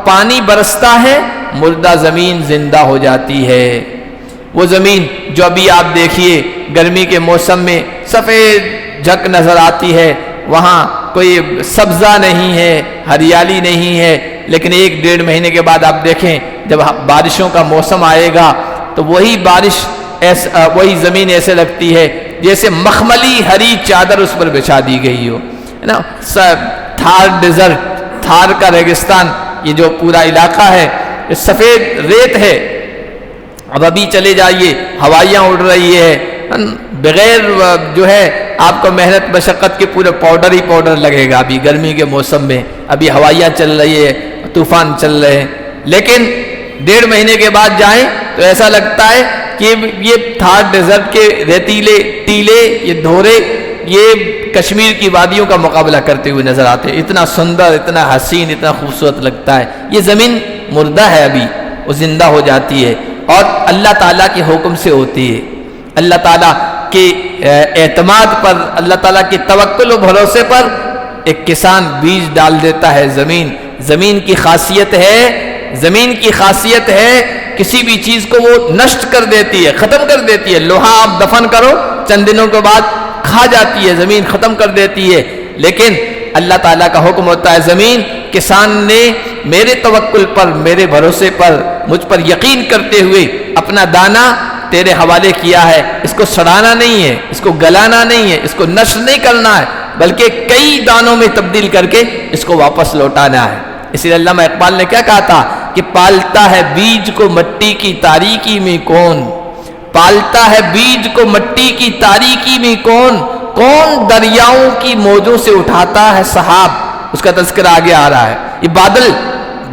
پانی برستا ہے مردہ زمین زندہ ہو جاتی ہے۔ وہ زمین جو ابھی آپ دیکھیے گرمی کے موسم میں سفید جھک نظر آتی ہے، وہاں کوئی سبزہ نہیں ہے، ہریالی نہیں ہے، لیکن 1-1.5 مہینے کے بعد آپ دیکھیں جب بارشوں کا موسم آئے گا تو وہی زمین ایسے لگتی ہے جیسے مخملی ہری چادر اس پر بچھا دی گئی ہو، ہے نا۔ تھار ڈیزرٹ، تھار کا ریگستان، یہ جو پورا علاقہ ہے یہ سفید ریت ہے۔ اب ابھی چلے جائیے ہوائیاں اڑ رہی ہے، بغیر جو ہے آپ کو محنت مشقت کے پورے پاؤڈر ہی پاؤڈر لگے گا ابھی گرمی کے موسم میں، ابھی ہوائیاں چل رہی ہے، طوفان چل رہے ہیں، لیکن 1.5 مہینے کے بعد جائیں تو ایسا لگتا ہے کہ یہ تھار ڈیزرٹ کے ریتیلے ٹیلے، یہ دھورے، یہ کشمیر کی وادیوں کا مقابلہ کرتے ہوئے نظر آتے ہیں۔ اتنا سندر، اتنا حسین، اتنا خوبصورت لگتا ہے۔ یہ زمین مردہ ہے، ابھی وہ زندہ ہو جاتی ہے اور اللہ تعالیٰ کے حکم سے ہوتی ہے۔ اللہ تعالیٰ کے اعتماد پر، اللہ تعالیٰ کے توکل و بھروسے پر ایک کسان بیج ڈال دیتا ہے۔ زمین کی خاصیت ہے کسی بھی چیز کو وہ نشٹ کر دیتی ہے، ختم کر دیتی ہے۔ لوہا آپ دفن کرو چند دنوں کے بعد کھا جاتی ہے، زمین ختم کر دیتی ہے، لیکن اللہ تعالیٰ کا حکم ہوتا ہے زمین، کسان نے میرے توکل پر، میرے بھروسے پر، مجھ پر یقین کرتے ہوئے اپنا دانہ تیرے حوالے کیا ہے، اس کو سڑانا نہیں ہے، اس کو گلانا نہیں ہے، اس کو نشر نہیں کرنا ہے، بلکہ کئی دانوں میں تبدیل کر کے اس کو واپس لوٹانا ہے۔ اسی لیے علامہ اقبال نے کیا کہا تھا کہ پالتا ہے بیج کو مٹی کی تاریکی میں کون، پالتا ہے بیج کو مٹی کی تاریکی میں کون دریاؤں کی موجوں سے اٹھاتا ہے سحاب۔ اس کا تذکرہ آگے آ رہا ہے۔ یہ بادل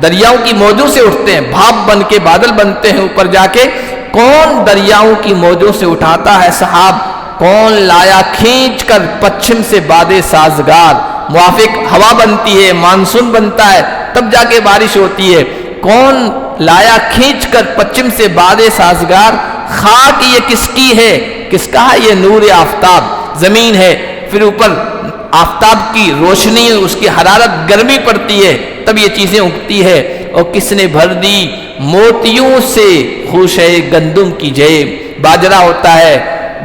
دریاؤں کی موجوں سے اٹھتے ہیں، بھاپ بن کے بادل بنتے ہیں اوپر جا کے، کون دریاؤں کی موجوں سے اٹھاتا ہے سحاب، کون لایا کھینچ کر پچھم سے باد سازگار، موافق ہوا بنتی ہے، مانسون بنتا ہے، تب جا کے بارش ہوتی ہے، کون لایا کھینچ کر پچھم سے باد سازگار، خاک یہ کس کی ہے، کس کا ہے یہ نور آفتاب، زمین ہے، پھر اوپر آفتاب کی روشنی، اس کی حرارت، گرمی پڑتی ہے، تب یہ چیزیں اگتی ہے۔ اور کس نے بھر دی موتیوں سے خوشے گندم کی جیب، باجرہ ہوتا ہے،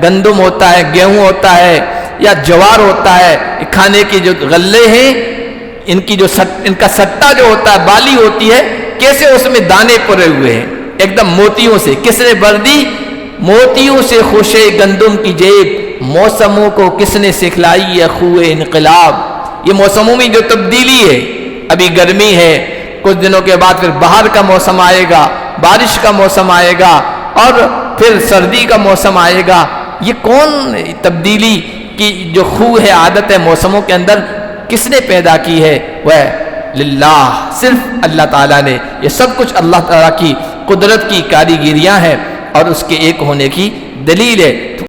گندم ہوتا ہے، گیہوں ہوتا ہے یا جوار ہوتا ہے، کھانے کے جو غلے ہیں، ان کا سٹا جو ہوتا ہے، بالی ہوتی ہے، کیسے اس میں دانے پڑے ہوئے ہیں ایک دم موتیوں سے۔ کس نے بھر دی موتیوں سے خوشے گندم کی جیب، موسموں کو کس نے سکھلائی ہے خوئے انقلاب۔ یہ موسموں میں جو تبدیلی ہے، ابھی گرمی ہے، کچھ دنوں کے بعد پھر بہار کا موسم آئے گا، بارش کا موسم آئے گا، اور پھر سردی کا موسم آئے گا۔ یہ کون تبدیلی کی جو خو ہے، عادت ہے موسموں کے اندر، کس نے پیدا کی ہے؟ وہ للہ، صرف اللہ تعالیٰ نے۔ یہ سب کچھ اللہ تعالیٰ کی قدرت کی کاریگریاں ہیں اور اس کے ایک ہونے کی دلیل ہے۔